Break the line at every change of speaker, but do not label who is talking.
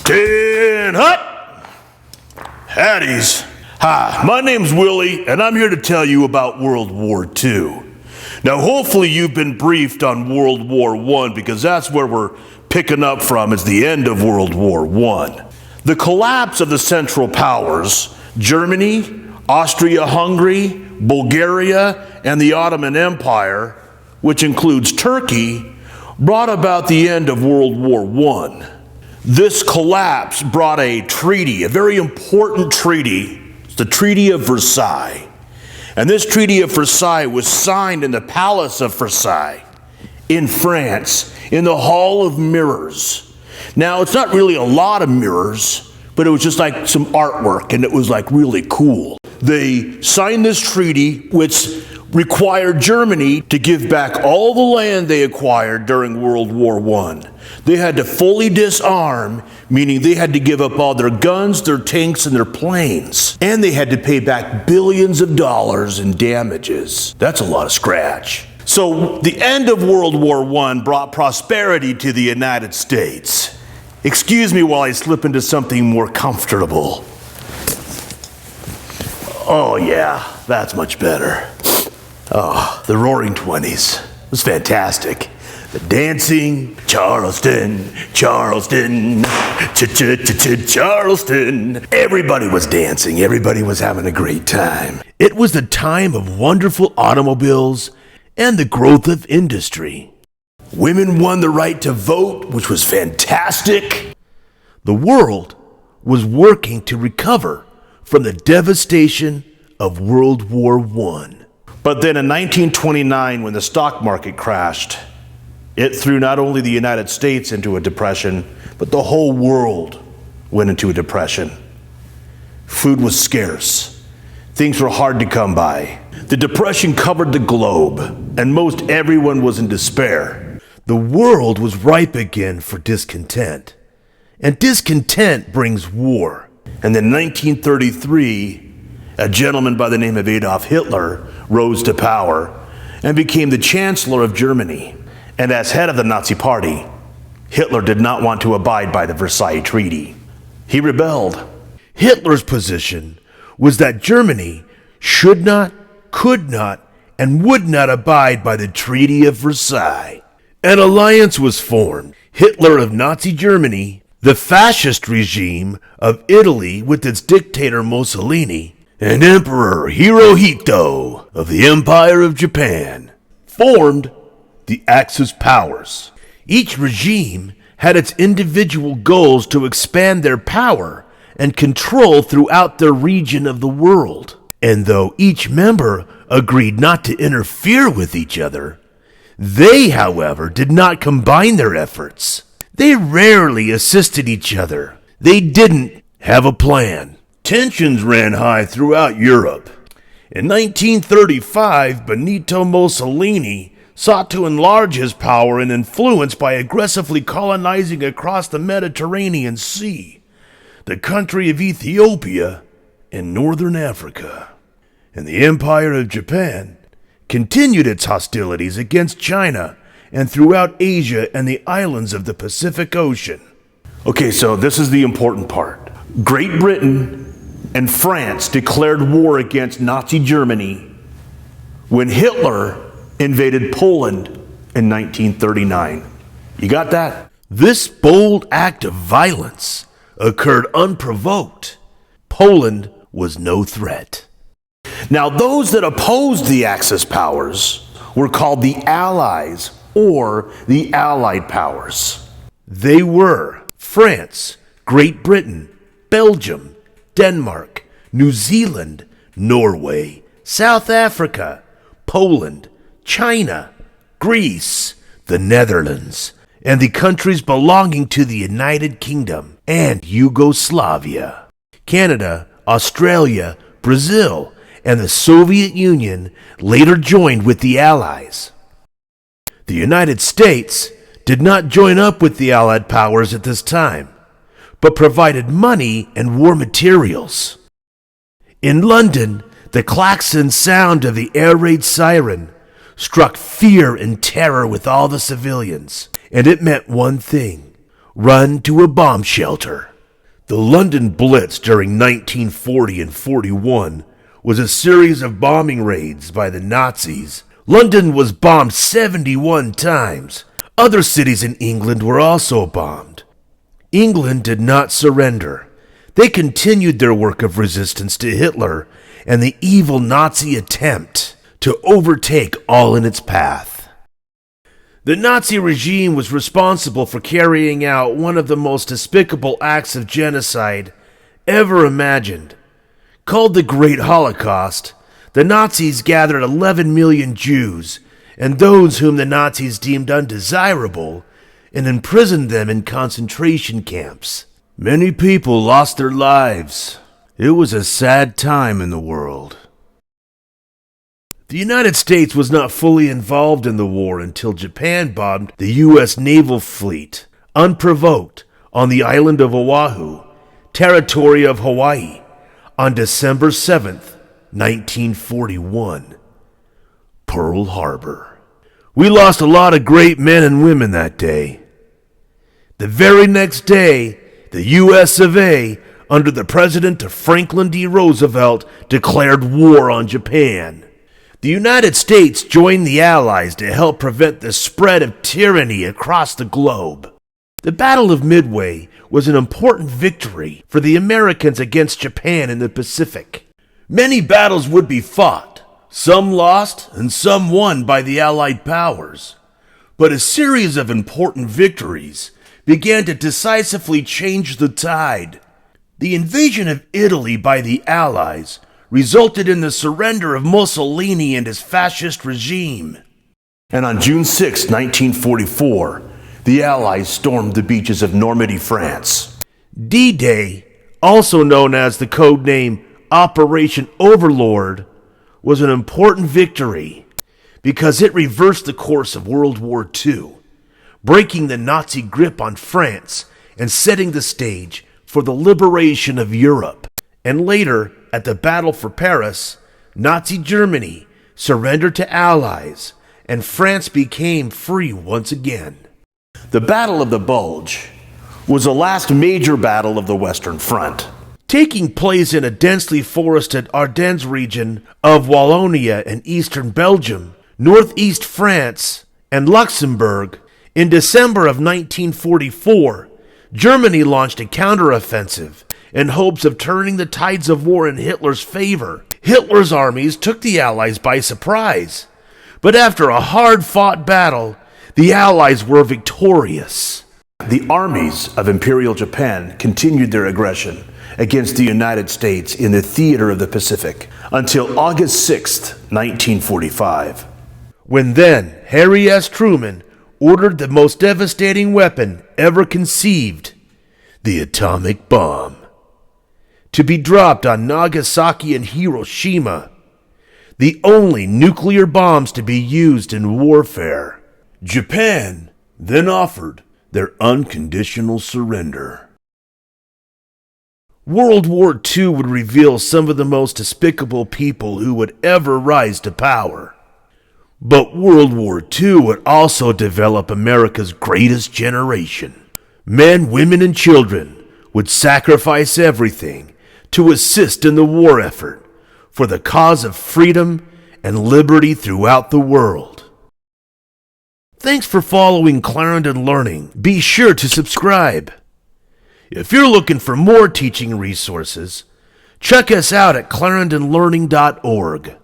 Tin Hut! Haddies. Hi, my name's Willie, and I'm here to tell you about World War II. Now, hopefully you've been briefed on World War I, because that's where we're picking up from, is the end of World War I. The collapse of the Central Powers, Germany, Austria-Hungary, Bulgaria, and the Ottoman Empire, which includes Turkey, brought about the end of World War I. This collapse brought a treaty, a very important treaty, the Treaty of Versailles. And this Treaty of Versailles was signed in the Palace of Versailles in France, in the Hall of Mirrors. Now, it's not really a lot of mirrors, but it was just like some artwork, and it was like really cool. They signed this treaty, which required Germany to give back all the land they acquired during World War I. They had to fully disarm, meaning they had to give up all their guns, their tanks, and their planes. And they had to pay back billions of dollars in damages. That's a lot of scratch. So the end of World War I brought prosperity to the United States. Excuse me while I slip into something more comfortable. Oh yeah, that's much better. Oh, the Roaring '20s. It was fantastic. The dancing, Charleston, Charleston, Charleston. Everybody was dancing. Everybody was having a great time. It was the time of wonderful automobiles and the growth of industry. Women won the right to vote, which was fantastic. The world was working to recover from the devastation of World War I. But then in 1929, when the stock market crashed, it threw not only the United States into a depression, but the whole world went into a depression. Food was scarce. Things were hard to come by. The depression covered the globe, and most everyone was in despair. The world was ripe again for discontent, and discontent brings war. And in 1933, a gentleman by the name of Adolf Hitler rose to power and became the Chancellor of Germany. And as head of the Nazi Party, Hitler did not want to abide by the Versailles Treaty. He rebelled. Hitler's position was that Germany should not, could not, and would not abide by the Treaty of Versailles. An alliance was formed. Hitler of Nazi Germany, the fascist regime of Italy with its dictator Mussolini, and Emperor Hirohito of the Empire of Japan formed the Axis powers. Each regime had its individual goals to expand their power and control throughout their region of the world. And though each member agreed not to interfere with each other, they, however, did not combine their efforts. They rarely assisted each other. They didn't have a plan. Tensions ran high throughout Europe. In 1935, Benito Mussolini sought to enlarge his power and influence by aggressively colonizing across the Mediterranean Sea, the country of Ethiopia, and northern Africa. And the Empire of Japan continued its hostilities against China and throughout Asia and the islands of the Pacific Ocean. Okay, so this is the important part. Great Britain and France declared war against Nazi Germany when Hitler invaded Poland in 1939. You got that? This bold act of violence occurred unprovoked. Poland was no threat. Now, those that opposed the Axis powers were called the Allies or the Allied powers. They were France, Great Britain, Belgium, Denmark, New Zealand, Norway, South Africa, Poland, China, Greece, the Netherlands, and the countries belonging to the United Kingdom and Yugoslavia. Canada, Australia, Brazil, and the Soviet Union later joined with the Allies. The United States did not join up with the Allied powers at this time, but provided money and war materials. In London, the klaxon sound of the air raid siren struck fear and terror with all the civilians, and it meant one thing: run to a bomb shelter. The London Blitz during 1940 and 41 was a series of bombing raids by the Nazis. London was bombed 71 times. Other cities in England were also bombed. England did not surrender. They continued their work of resistance to Hitler and the evil Nazi attempt to overtake all in its path. The Nazi regime was responsible for carrying out one of the most despicable acts of genocide ever imagined. Called the Great Holocaust, the Nazis gathered 11 million Jews and those whom the Nazis deemed undesirable and imprisoned them in concentration camps. Many people lost their lives. It was a sad time in the world. The United States was not fully involved in the war until Japan bombed the U.S. naval fleet, unprovoked, on the island of Oahu, territory of Hawaii, on December 7th, 1941. Pearl Harbor. We lost a lot of great men and women that day. The very next day, the U.S. of A., under the President of Franklin D. Roosevelt, declared war on Japan. The United States joined the Allies to help prevent the spread of tyranny across the globe. The Battle of Midway was an important victory for the Americans against Japan in the Pacific. Many battles would be fought, some lost and some won by the Allied powers. But a series of important victories began to decisively change the tide. The invasion of Italy by the Allies resulted in the surrender of Mussolini and his fascist regime. And on June 6, 1944, the Allies stormed the beaches of Normandy, France. D-Day, also known as the code name Operation Overlord, was an important victory because it reversed the course of World War II, breaking the Nazi grip on France and setting the stage for the liberation of Europe. And later, at the Battle for Paris, Nazi Germany surrendered to Allies, and France became free once again. The Battle of the Bulge was the last major battle of the Western Front, taking place in a densely forested Ardennes region of Wallonia and eastern Belgium, northeast France, and Luxembourg. In December of 1944, Germany launched a counteroffensive in hopes of turning the tides of war in Hitler's favor. Hitler's armies took the Allies by surprise, but after a hard-fought battle, the Allies were victorious. The armies of Imperial Japan continued their aggression against the United States in the theater of the Pacific until August 6, 1945. When then Harry S. Truman ordered the most devastating weapon ever conceived, the atomic bomb, to be dropped on Nagasaki and Hiroshima, the only nuclear bombs to be used in warfare. Japan then offered their unconditional surrender. World War II would reveal some of the most despicable people who would ever rise to power. But World War II would also develop America's greatest generation. Men, women, and children would sacrifice everything to assist in the war effort for the cause of freedom and liberty throughout the world. Thanks for following Clarendon Learning. Be sure to subscribe. If you're looking for more teaching resources, check us out at clarendonlearning.org.